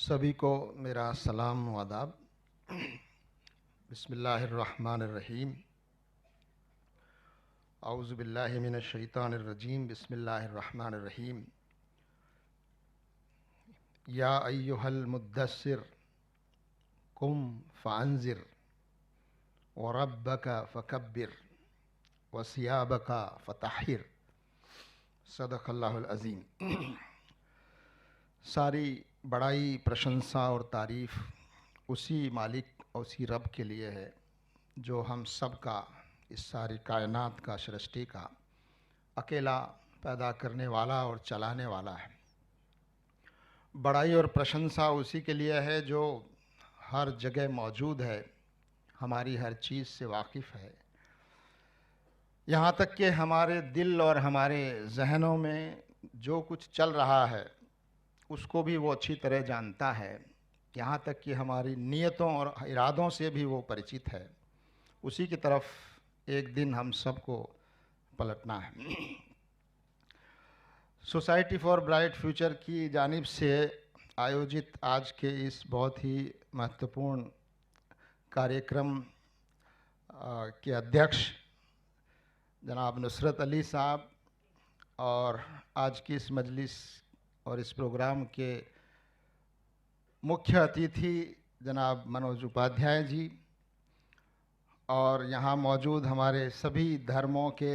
सभी को मेरा सलाम व आदाब। बिस्मिल्लाहिर्रहमानिर्रहीम। औज़ु बिल्लाहि मिनश शैतानिर्रजीम। बिस्मिल्लाहिर्रहमानिर्रहीम। या अय्युहल मुद्दस्सिर कुम फ़अंज़िर व रब्बका फ़कब्बिर व सियाबका फ़तहिर। सदक़ल्लाहुल अज़ीम। सारी बड़ाई, प्रशंसा और तारीफ़ उसी मालिक और उसी रब के लिए है जो हम सब का, इस सारी कायनात का, सृष्टि का अकेला पैदा करने वाला और चलाने वाला है। बड़ाई और प्रशंसा उसी के लिए है जो हर जगह मौजूद है, हमारी हर चीज़ से वाकिफ़ है, यहाँ तक कि हमारे दिल और हमारे जहनों में जो कुछ चल रहा है उसको भी वो अच्छी तरह जानता है, यहाँ तक कि हमारी नीयतों और इरादों से भी वो परिचित है। उसी की तरफ एक दिन हम सबको पलटना है। सोसाइटी फॉर ब्राइट फ्यूचर की जानिब से आयोजित आज के इस बहुत ही महत्वपूर्ण कार्यक्रम के अध्यक्ष जनाब नुसरत अली साहब और आज की इस मजलिस और इस प्रोग्राम के मुख्य अतिथि जनाब मनोज उपाध्याय जी और यहाँ मौजूद हमारे सभी धर्मों के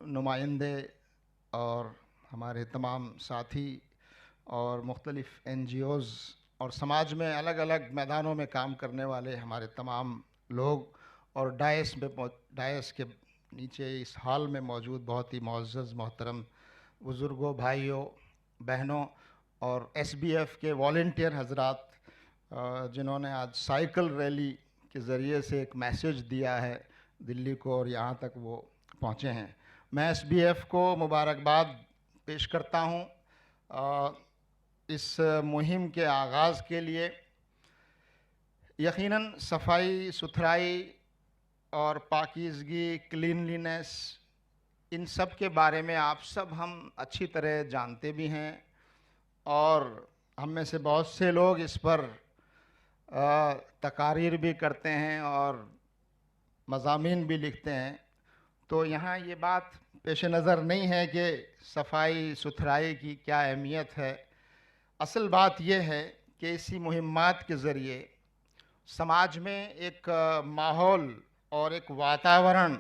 नुमाइंदे और हमारे तमाम साथी और मुख्तलिफ़ NGOs और समाज में अलग अलग मैदानों में काम करने वाले हमारे तमाम लोग और डायस के नीचे इस हॉल में मौजूद बहुत ही मुअज़्ज़ज़ मोहतरम बुज़ुर्गों, भाइयों, बहनों और SBF के वॉलंटियर हजरात जिन्होंने आज साइकिल रैली के ज़रिए से एक मैसेज दिया है दिल्ली को और यहाँ तक वो पहुँचे हैं। मैं SBF को मुबारकबाद पेश करता हूँ इस मुहिम के आगाज़ के लिए। यकीनन सफाई सुथराई और पाकीज़गी, क्लीनलीनेस, इन सब के बारे में आप सब हम अच्छी तरह जानते भी हैं और हम में से बहुत से लोग इस पर तकारीर भी करते हैं और मज़ामीन भी लिखते हैं। तो यहाँ ये बात पेश नज़र नहीं है कि सफाई सुथराई की क्या अहमियत है। असल बात यह है कि इसी मुहिम्मात के ज़रिए समाज में एक माहौल और एक वातावरण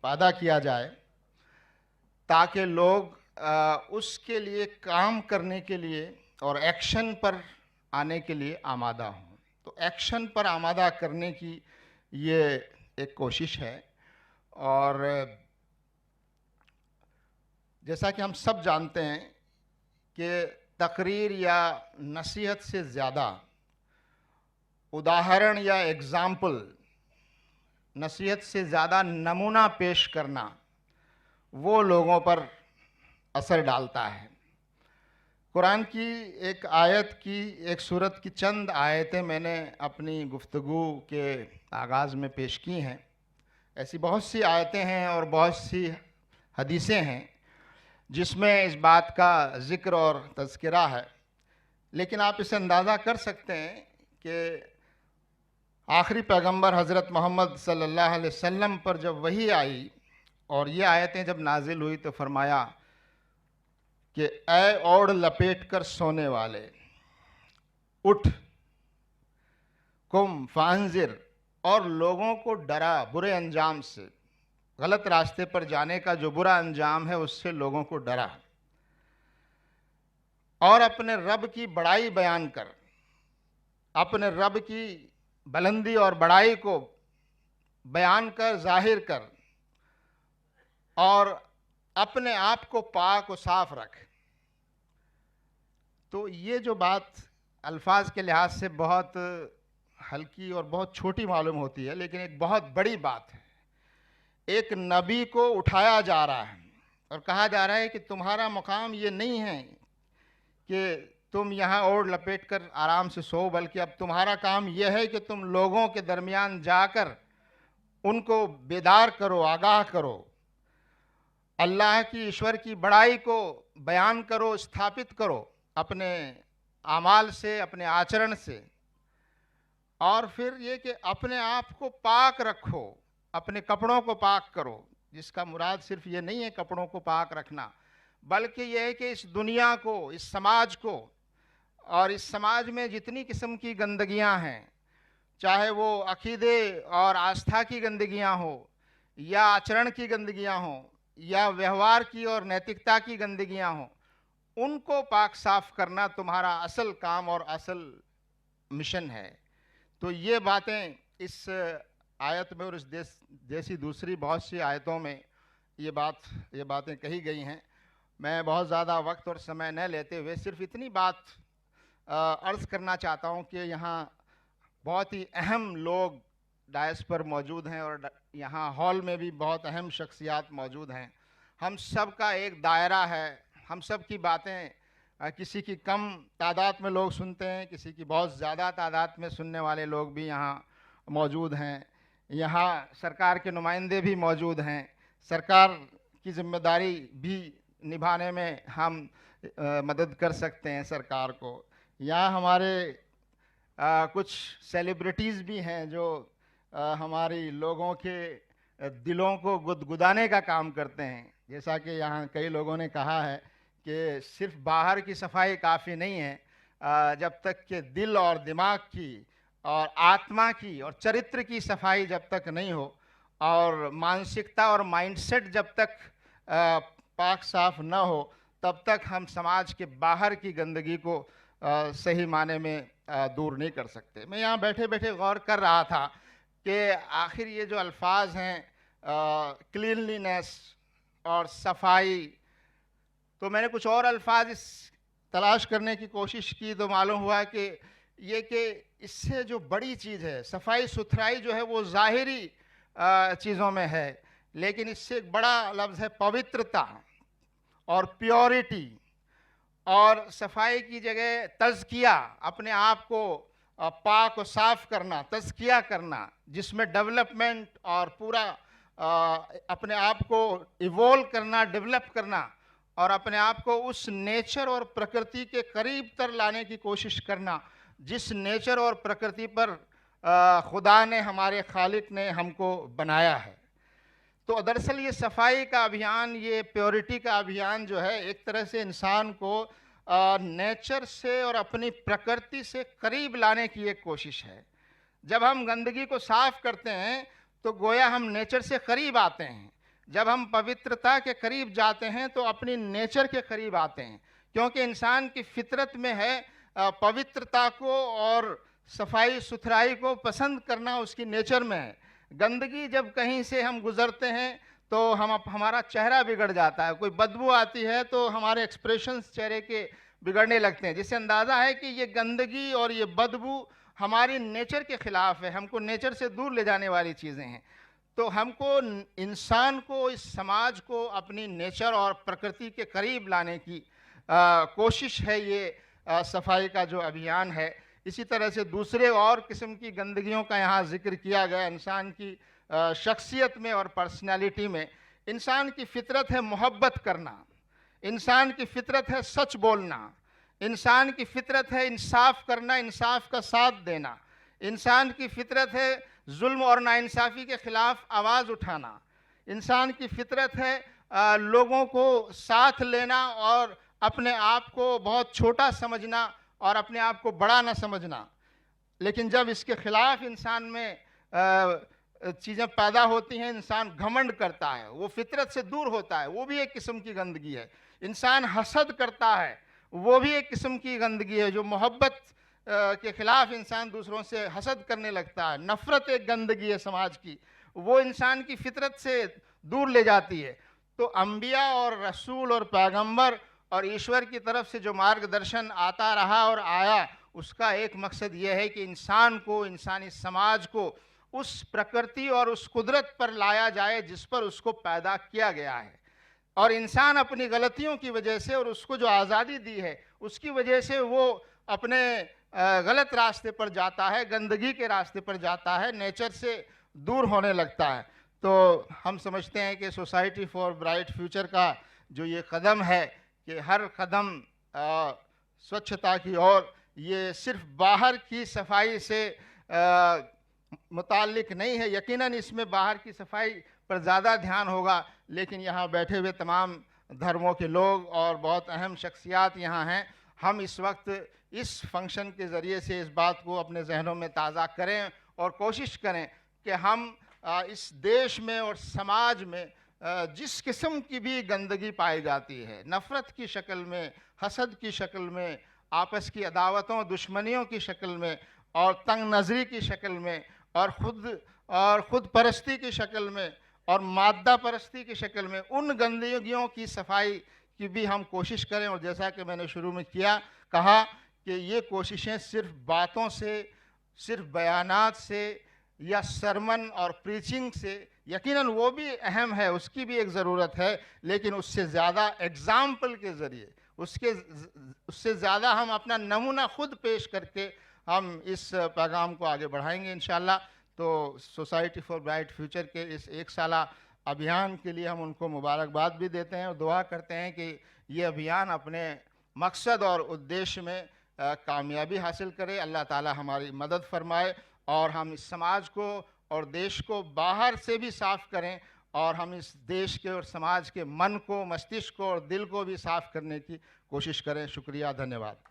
पैदा किया जाए ताकि लोग उसके लिए काम करने के लिए और एक्शन पर आने के लिए आमादा हों। तो एक्शन पर आमादा करने की ये एक कोशिश है और जैसा कि हम सब जानते हैं कि तकरीर या नसीहत से ज़्यादा उदाहरण या एग्ज़ाम्पल, नसीहत से ज़्यादा नमूना पेश करना वो लोगों पर असर डालता है। कुरान की एक आयत की, एक सूरत की चंद आयतें मैंने अपनी गुफ्तगू के आगाज़ में पेश की हैं। ऐसी बहुत सी आयतें हैं और बहुत सी हदीसें हैं जिसमें इस बात का ज़िक्र और तज़किरा है, लेकिन आप इसे अंदाज़ा कर सकते हैं कि आखिरी पैगंबर हज़रत मोहम्मद सल्लल्लाहु अलैहि वसल्लम पर जब वही आई और ये आयतें जब नाजिल हुई तो फरमाया कि ऐ ओढ़ लपेट कर सोने वाले, उठ, कुम फ़अंज़िर, और लोगों को डरा बुरे अंजाम से, गलत रास्ते पर जाने का जो बुरा अंजाम है उससे लोगों को डरा, और अपने रब की बड़ाई बयान कर, अपने रब की बुलंदी और बड़ाई को बयान कर, जाहिर कर, और अपने आप को पाक और साफ रख। तो ये जो बात अल्फाज के लिहाज से बहुत हल्की और बहुत छोटी मालूम होती है, लेकिन एक बहुत बड़ी बात है। एक नबी को उठाया जा रहा है और कहा जा रहा है कि तुम्हारा मुकाम ये नहीं है कि तुम यहाँ ओढ़ लपेट कर आराम से सो, बल्कि अब तुम्हारा काम यह है कि तुम लोगों के दरमियान जाकर उनको बेदार करो, आगाह करो, अल्लाह की, ईश्वर की बड़ाई को बयान करो, स्थापित करो अपने आमाल से, अपने आचरण से, और फिर ये कि अपने आप को पाक रखो, अपने कपड़ों को पाक करो, जिसका मुराद सिर्फ ये नहीं है कपड़ों को पाक रखना, बल्कि यह है कि इस दुनिया को, इस समाज को, और इस समाज में जितनी किस्म की गंदगियां हैं, चाहे वो अकीदे और आस्था की गंदगियां हो, या आचरण की गंदगियां हो, या व्यवहार की और नैतिकता की गंदगियां हो, उनको पाक साफ करना तुम्हारा असल काम और असल मिशन है। तो ये बातें इस आयत में और इस जैसी दूसरी बहुत सी आयतों में ये बातें कही गई हैं। मैं बहुत ज़्यादा वक्त और समय न लेते हुए सिर्फ इतनी बात अर्ज़ करना चाहता हूँ कि यहाँ बहुत ही अहम लोग डायस पर मौजूद हैं और यहाँ हॉल में भी बहुत अहम शख्सियात मौजूद हैं। हम सब का एक दायरा है, हम सब की बातें किसी की कम तादाद में लोग सुनते हैं, किसी की बहुत ज़्यादा तादाद में सुनने वाले लोग भी यहाँ मौजूद हैं। यहाँ सरकार के नुमाइंदे भी मौजूद हैं। सरकार की जिम्मेदारी भी निभाने में हम मदद कर सकते हैं सरकार को। यहाँ हमारे कुछ सेलिब्रिटीज़ भी हैं जो हमारी लोगों के दिलों को गुदगुदाने का काम करते हैं। जैसा कि यहाँ कई लोगों ने कहा है कि सिर्फ बाहर की सफाई काफ़ी नहीं है, जब तक कि दिल और दिमाग की और आत्मा की और चरित्र की सफाई जब तक नहीं हो, और मानसिकता और माइंडसेट जब तक पाक साफ न हो, तब तक हम समाज के बाहर की गंदगी को सही माने में दूर नहीं कर सकते। मैं यहाँ बैठे बैठे गौर कर रहा था कि आखिर ये जो अल्फाज हैं क्लीनलीनेस और सफाई, तो मैंने कुछ और अल्फाज इस तलाश करने की कोशिश की तो मालूम हुआ कि इससे जो बड़ी चीज़ है सफाई सुथराई जो है वो ज़ाहिरी चीज़ों में है, लेकिन इससे एक बड़ा लफ्ज़ है पवित्रता और प्योरिटी। और सफाई की जगह तज़किया, अपने आप को पाक और साफ करना, तज़किया करना, जिसमें डेवलपमेंट और पूरा अपने आप को इवोल्व करना, डेवलप करना, और अपने आप को उस नेचर और प्रकृति के करीब तर लाने की कोशिश करना जिस नेचर और प्रकृति पर खुदा ने, हमारे खालिक ने हमको बनाया है। तो दरअसल ये सफाई का अभियान, ये प्योरिटी का अभियान जो है, एक तरह से इंसान को नेचर से और अपनी प्रकृति से करीब लाने की एक कोशिश है। जब हम गंदगी को साफ करते हैं तो गोया हम नेचर से करीब आते हैं। जब हम पवित्रता के करीब जाते हैं तो अपनी नेचर के करीब आते हैं, क्योंकि इंसान की फितरत में है पवित्रता को और सफाई सुथराई को पसंद करना, उसकी नेचर में है। गंदगी जब कहीं से हम गुजरते हैं तो हमारा चेहरा बिगड़ जाता है, कोई बदबू आती है तो हमारे एक्सप्रेशंस चेहरे के बिगड़ने लगते हैं, जिससे अंदाज़ा है कि ये गंदगी और ये बदबू हमारी नेचर के ख़िलाफ़ है, हमको नेचर से दूर ले जाने वाली चीज़ें हैं। तो हमको, इंसान को, इस समाज को अपनी नेचर और प्रकृति के करीब लाने की कोशिश है ये सफाई का जो अभियान है। इसी तरह से दूसरे और किस्म की गंदगियों का यहाँ जिक्र किया गया। इंसान की शख्सियत में और पर्सनालिटी में इंसान की फितरत है मोहब्बत करना, इंसान की फितरत है सच बोलना, इंसान की फितरत है इंसाफ करना, इंसाफ का साथ देना, इंसान की फितरत है जुल्म और नाइंसाफ़ी के ख़िलाफ़ आवाज़ उठाना, इंसान की फितरत है लोगों को साथ लेना और अपने आप को बहुत छोटा समझना और अपने आप को बड़ा ना समझना। लेकिन जब इसके ख़िलाफ़ इंसान में चीज़ें पैदा होती हैं, इंसान घमंड करता है, वो फितरत से दूर होता है, वो भी एक किस्म की गंदगी है। इंसान हसद करता है, वो भी एक किस्म की गंदगी है। जो मोहब्बत के ख़िलाफ़ इंसान दूसरों से हसद करने लगता है, नफ़रत एक गंदगी है समाज की, वो इंसान की फितरत से दूर ले जाती है। तो अंबिया और रसूल और पैगंबर और ईश्वर की तरफ से जो मार्गदर्शन आता रहा और आया, उसका एक मकसद यह है कि इंसान को, इंसानी समाज को उस प्रकृति और उस कुदरत पर लाया जाए जिस पर उसको पैदा किया गया है। और इंसान अपनी गलतियों की वजह से और उसको जो आज़ादी दी है उसकी वजह से वो अपने गलत रास्ते पर जाता है, गंदगी के रास्ते पर जाता है, नेचर से दूर होने लगता है। तो हम समझते हैं कि सोसाइटी फॉर ब्राइट फ्यूचर का जो ये कदम है कि हर कदम स्वच्छता की ओर ये सिर्फ बाहर की सफाई से मुताल्लिक नहीं है। यकीनन इसमें बाहर की सफाई पर ज़्यादा ध्यान होगा, लेकिन यहाँ बैठे हुए तमाम धर्मों के लोग और बहुत अहम शख्सियात यहाँ हैं। हम इस वक्त इस फंक्शन के ज़रिए से इस बात को अपने जहनों में ताज़ा करें और कोशिश करें कि हम इस देश में और समाज में जिस किस्म की भी गंदगी पाई जाती है, नफ़रत की शक्ल में, हसद की शक्ल में, आपस की अदावतों दुश्मनियों की शक्ल में और तंग नज़री की शक्ल में और ख़ुद परस्ती की शक्ल में और मादा परस्ती की शक्ल में, उन गंदगियों की सफाई की भी हम कोशिश करें। और जैसा कि मैंने शुरू में कहा कि ये कोशिशें सिर्फ बातों से, सिर्फ बयानात से या सरमन और प्रीचिंग से, यकीनन वो भी अहम है, उसकी भी एक ज़रूरत है, लेकिन उससे ज़्यादा एग्ज़ाम्पल के ज़रिए, उससे ज़्यादा हम अपना नमूना ख़ुद पेश करके हम इस पैगाम को आगे बढ़ाएंगे इंशाअल्लाह। तो सोसाइटी फॉर ब्राइट फ्यूचर के इस 1 साला अभियान के लिए हम उनको मुबारकबाद भी देते हैं और दुआ करते हैं कि ये अभियान अपने मकसद और उद्देश्य में कामयाबी हासिल करे। अल्लाह ताला हमारी मदद फरमाए और हम इस समाज को और देश को बाहर से भी साफ़ करें और हम इस देश के और समाज के मन को, मस्तिष्क को और दिल को भी साफ़ करने की कोशिश करें। शुक्रिया, धन्यवाद।